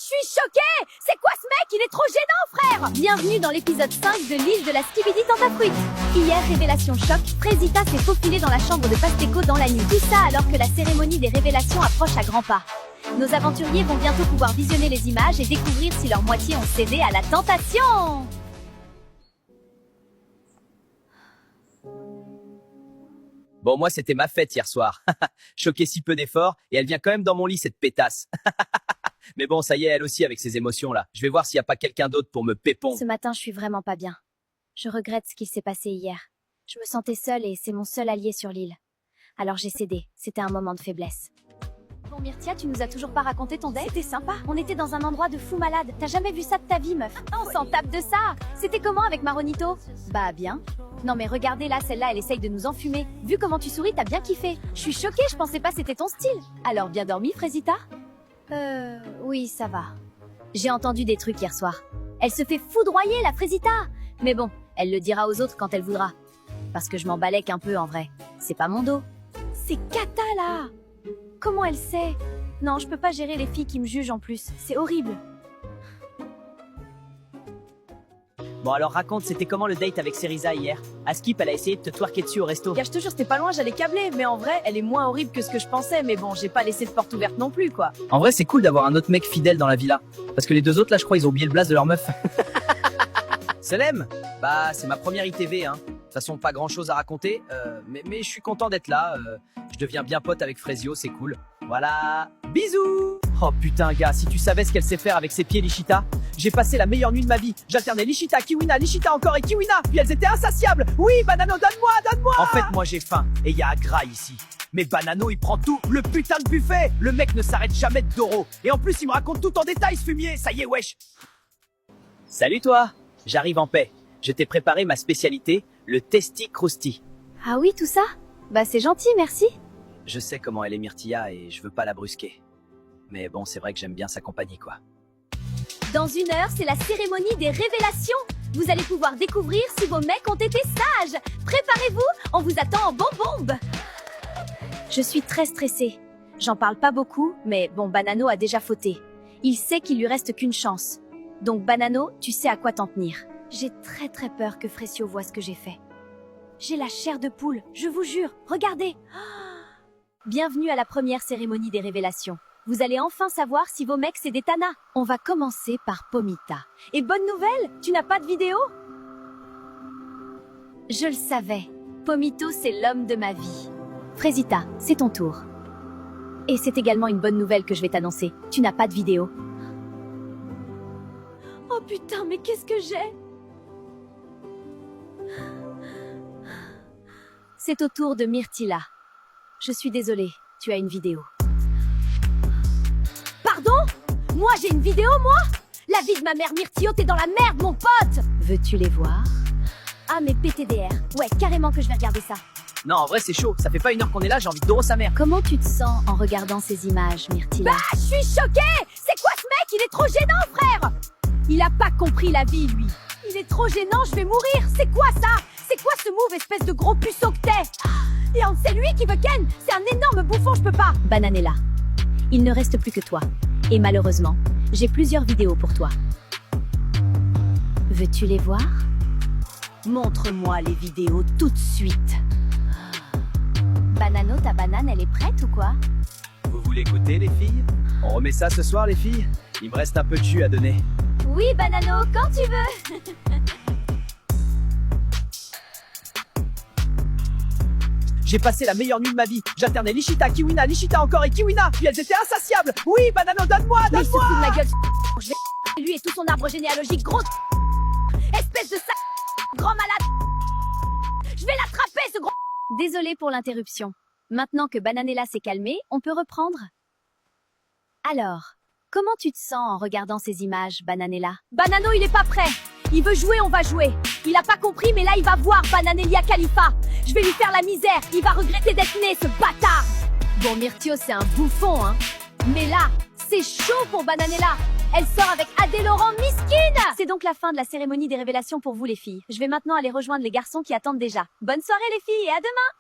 suis choquée! C'est quoi ce mec? Il est trop gênant, frère! Bienvenue dans l'épisode 5 de l'île de la Skibidi Tentafruit. Hier, révélation choc, Frésita s'est faufilée dans la chambre de Pasteco dans la nuit. Tout ça alors que la cérémonie des révélations approche à grands pas. Nos aventuriers vont bientôt pouvoir visionner les images et découvrir si leur moitié ont cédé à la tentation. Bon, moi, c'était ma fête hier soir. Choqué si peu d'efforts, et elle vient quand même dans mon lit, cette pétasse. Mais bon, ça y est, elle aussi, avec ses émotions-là. Je vais voir s'il n'y a pas quelqu'un d'autre pour me pépon. Ce matin, je suis vraiment pas bien. Je regrette ce qui s'est passé hier. Je me sentais seule et c'est mon seul allié sur l'île. Alors j'ai cédé. C'était un moment de faiblesse. Bon, Myrtia, tu nous as toujours pas raconté ton date? C'était sympa. On était dans un endroit de fou malade. T'as jamais vu ça de ta vie, meuf? On s'en tape de ça. C'était comment avec Maronito? Bah, bien. Non mais regardez là, celle-là, elle essaye de nous enfumer. Vu comment tu souris, t'as bien kiffé. Je suis choquée, je pensais pas c'était ton style. Alors, bien dormi, Frésita? Oui, ça va. J'ai entendu des trucs hier soir. Elle se fait foudroyer, la Frésita. Mais bon, elle le dira aux autres quand elle voudra. Parce que je m'en balèque un peu, en vrai. C'est pas mon dos. C'est Kata, là. Comment elle sait? Non, je peux pas gérer les filles qui me jugent en plus. C'est horrible. Bon, alors raconte, c'était comment le date avec Cerisa hier? Askip, elle a essayé de te twerker dessus au resto. Gars, je te jure, c'était pas loin, j'allais câbler. Mais en vrai, elle est moins horrible que ce que je pensais. Mais bon, j'ai pas laissé de porte ouverte non plus, quoi. En vrai, c'est cool d'avoir un autre mec fidèle dans la villa. Parce que les deux autres, là, je crois, ils ont oublié le blaze de leur meuf. Salem? Bah, c'est ma première ITV, hein. De toute façon, pas grand chose à raconter, mais je suis content d'être là. Je deviens bien pote avec Frésio, c'est cool. Voilà, bisous. Oh putain, gars, si tu savais ce qu'elle sait faire avec ses pieds, Lichita. J'ai passé la meilleure nuit de ma vie. J'alternais Lichita, Kiwina, Lichita encore et Kiwina. Puis elles étaient insatiables. Oui, Banano, donne-moi, donne-moi. En fait, moi j'ai faim et y a Agra ici. Mais Banano, il prend tout, le putain de buffet. Le mec ne s'arrête jamais de Doro. Et en plus, il me raconte tout en détail, ce fumier. Ça y est, wesh. Salut toi. J'arrive en paix. Je t'ai préparé ma spécialité, le Testi Crousti. Ah oui, tout ça? Bah c'est gentil, merci. Je sais comment elle est Myrtilla et je veux pas la brusquer. Mais bon, c'est vrai que j'aime bien sa compagnie, quoi. Dans 1 heure, c'est la cérémonie des révélations. Vous allez pouvoir découvrir si vos mecs ont été sages. Préparez-vous, on vous attend en bombe. Je suis très stressée. J'en parle pas beaucoup, mais bon, Banano a déjà fauté. Il sait qu'il lui reste qu'une chance. Donc Banano, tu sais à quoi t'en tenir. J'ai très peur que Frésio voie ce que j'ai fait. J'ai la chair de poule, je vous jure. Regardez. Bienvenue à la première cérémonie des révélations. Vous allez enfin savoir si vos mecs c'est des tanas. On va commencer par Pomita. Et bonne nouvelle, tu n'as pas de vidéo? Je le savais. Pomito, c'est l'homme de ma vie. Frésita, c'est ton tour. Et c'est également une bonne nouvelle que je vais t'annoncer. Tu n'as pas de vidéo. Oh putain, mais qu'est-ce que j'ai? C'est au tour de Myrtilla. Je suis désolée, tu as une vidéo. Pardon? Moi j'ai une vidéo, moi? La vie de ma mère Myrtio, t'es dans la merde, mon pote! Veux-tu les voir? Ah, mais PTDR. Ouais, carrément que je vais regarder ça. Non, en vrai, c'est chaud. Ça fait pas 1 heure qu'on est là, j'ai envie de Doro sa mère. Comment tu te sens en regardant ces images, Myrtilla? Bah, je suis choquée! C'est quoi ce mec? Il est trop gênant, frère! Il a pas compris la vie, lui. Il est trop gênant, je vais mourir. C'est quoi ça? C'est quoi ce move, espèce de gros puceau que t'es? Et c'est lui qui veut Ken. C'est un énorme bouffon, je peux pas. Bananella, il ne reste plus que toi. Et malheureusement, j'ai plusieurs vidéos pour toi. Veux-tu les voir? Montre-moi les vidéos tout de suite. Banano, ta banane, elle est prête ou quoi? Vous voulez goûter, les filles? On remet ça ce soir, les filles? Il me reste un peu de jus à donner. Oui, Banano, quand tu veux. J'ai passé la meilleure nuit de ma vie. J'alternais Lichita, Kiwina, Lichita encore et Kiwina. Puis elles étaient insatiables. Oui, Banano, donne-moi, Mais il se donne-moi. fout de ma gueule. Je vais lui et tout son arbre généalogique, gros. Espèce de grand malade. Je vais l'attraper, ce gros. Désolée pour l'interruption. Maintenant que Bananella s'est calmée, on peut reprendre. Alors, comment tu te sens en regardant ces images, Bananella? Banano, il est pas prêt. Il veut jouer, on va jouer. Il a pas compris, mais là, il va voir Bananelia Khalifa. Je vais lui faire la misère. Il va regretter d'être né, ce bâtard. Bon, Myrtio, c'est un bouffon, hein. Mais là, c'est chaud pour Bananella. Elle sort avec Adé Laurent Miskine. C'est donc la fin de la cérémonie des révélations pour vous, les filles. Je vais maintenant aller rejoindre les garçons qui attendent déjà. Bonne soirée, les filles, et à demain.